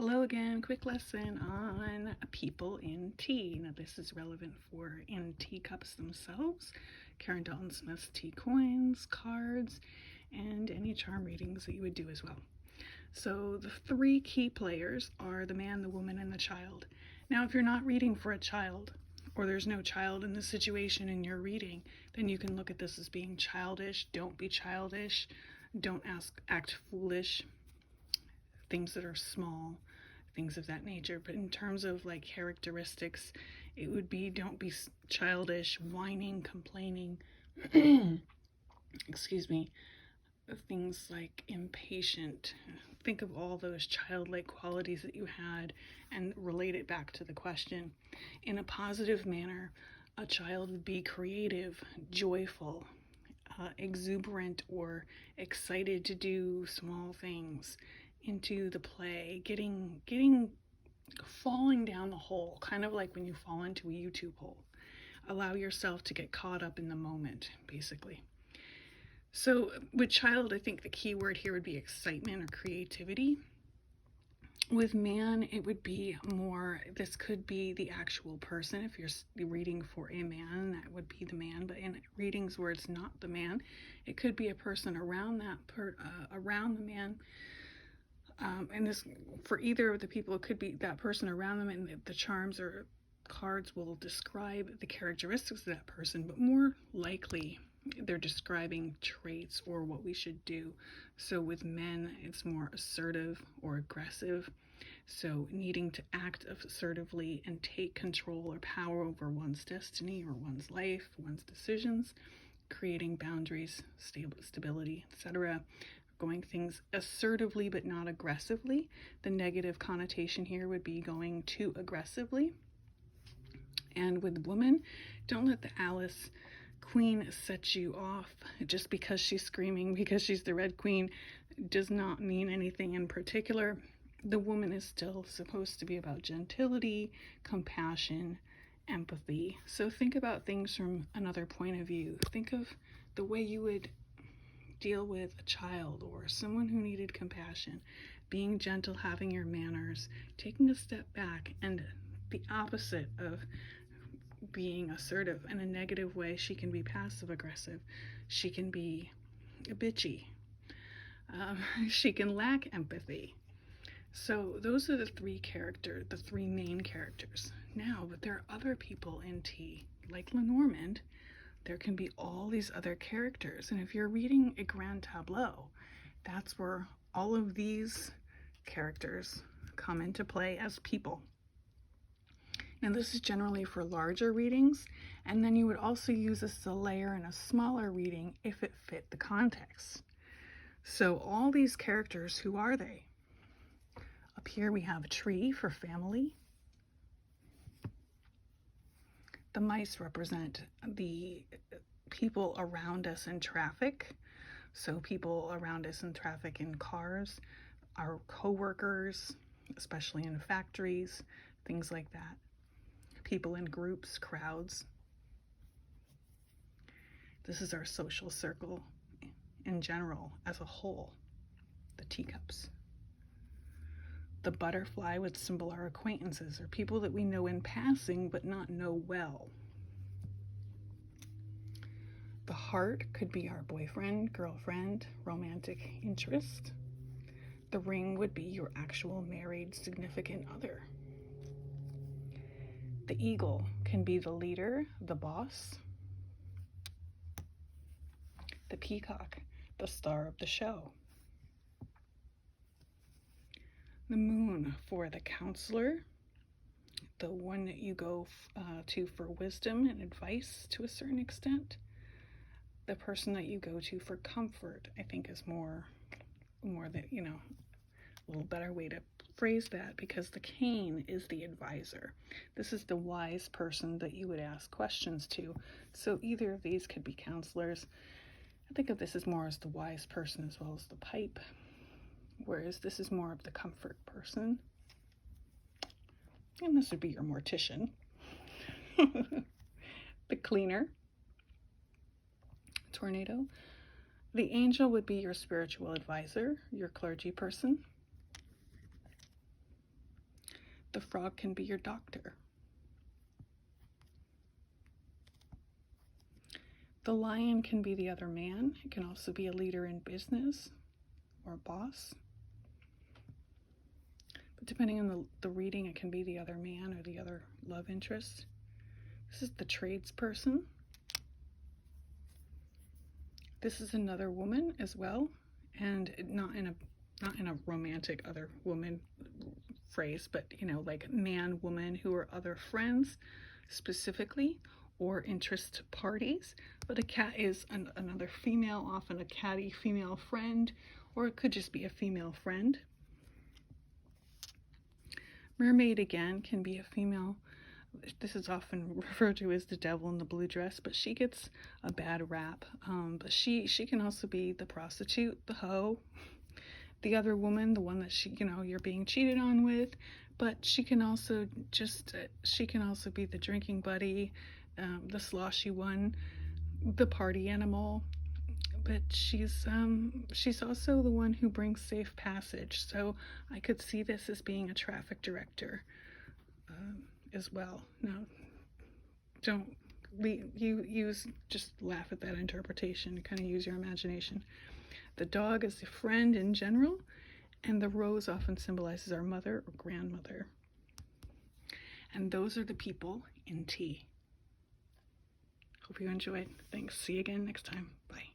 Hello again, quick lesson on people in tea. Now this is relevant for in teacups themselves, Karin Dalton Smith's tea coins, cards, and any charm readings that you would do as well. So the three key players are the man, the woman, and the child. Now if you're not reading for a child, or there's no child in the situation in your reading, then you can look at this as being childish. Don't be childish. Don't act foolish. Things that are small, things of that nature. But in terms of like characteristics, it would be don't be childish, whining, complaining, excuse me, things like impatient. Think of all those childlike qualities that you had and relate it back to the question. In a positive manner, a child would be creative, joyful, exuberant, or excited to do small things, into the play, falling down the hole, kind of like when you fall into a YouTube hole. Allow yourself to get caught up in the moment, basically. So with child, I think the key word here would be excitement or creativity. With man, it would be more, this could be the actual person. If you're reading for a man, that would be the man. But in readings where it's not the man, it could be a person around around the man. And this, for either of the people, it could be that person around them, and the charms or cards will describe the characteristics of that person, but more likely they're describing traits or what we should do. So with men, it's more assertive or aggressive. So needing to act assertively and take control or power over one's destiny or one's life, one's decisions, creating boundaries, stability, etc. Going things assertively but not aggressively. The negative connotation here would be going too aggressively. And with women, don't let the Alice Queen set you off. Just because she's screaming, because she's the Red Queen, does not mean anything in particular. The woman is still supposed to be about gentility, compassion, empathy. So think about things from another point of view. Think of the way you would deal with a child or someone who needed compassion, being gentle, having your manners, taking a step back, and the opposite of being assertive. In a negative way, she can be passive aggressive, she can be bitchy, she can lack empathy. So those are the three main characters. Now, but there are other people in tea, like Lenormand. There can be all these other characters. And if you're reading a grand tableau, that's where all of these characters come into play as people. Now this is generally for larger readings, and then you would also use this as a layer in a smaller reading if it fit the context. So all these characters, who are they? Up here we have a tree for family. The mice represent the people around us in traffic. So people around us in traffic in cars, our co-workers, especially in factories, things like that. People in groups, crowds. This is our social circle in general as a whole, the teacups. The butterfly would symbol our acquaintances, or people that we know in passing but not know well. The heart could be our boyfriend, girlfriend, romantic interest. The ring would be your actual married significant other. The eagle can be the leader, the boss. The peacock, the star of the show. The moon for the counselor, the one that you go to for wisdom and advice to a certain extent. The person that you go to for comfort, I think, is more that, a little better way to phrase that, because the cane is the advisor. This is the wise person that you would ask questions to. So either of these could be counselors. I think of this as more as the wise person as well as the pipe, whereas this is more of the comfort person. And this would be your mortician. The cleaner. Tornado. The angel would be your spiritual advisor, your clergy person. The frog can be your doctor. The lion can be the other man. It can also be a leader in business or a boss. But depending on the reading, it can be the other man or the other love interest. This is the tradesperson. This is another woman as well, and not in a romantic other woman phrase, but like man, woman, who are other friends specifically, or interest parties. But a cat is another female, often a catty female friend, or it could just be a female friend. Mermaid again can be a female. This is often referred to as the devil in the blue dress, but she gets a bad rap. But she can also be the prostitute, the hoe, the other woman, the one that you're being cheated on with. But she can also be the drinking buddy, the sloshy one, the party animal. But she's also the one who brings safe passage. So I could see this as being a traffic director as well. Now, just laugh at that interpretation. Kind of use your imagination. The dog is a friend in general, and the rose often symbolizes our mother or grandmother. And those are the people in tea. Hope you enjoyed. Thanks. See you again next time. Bye.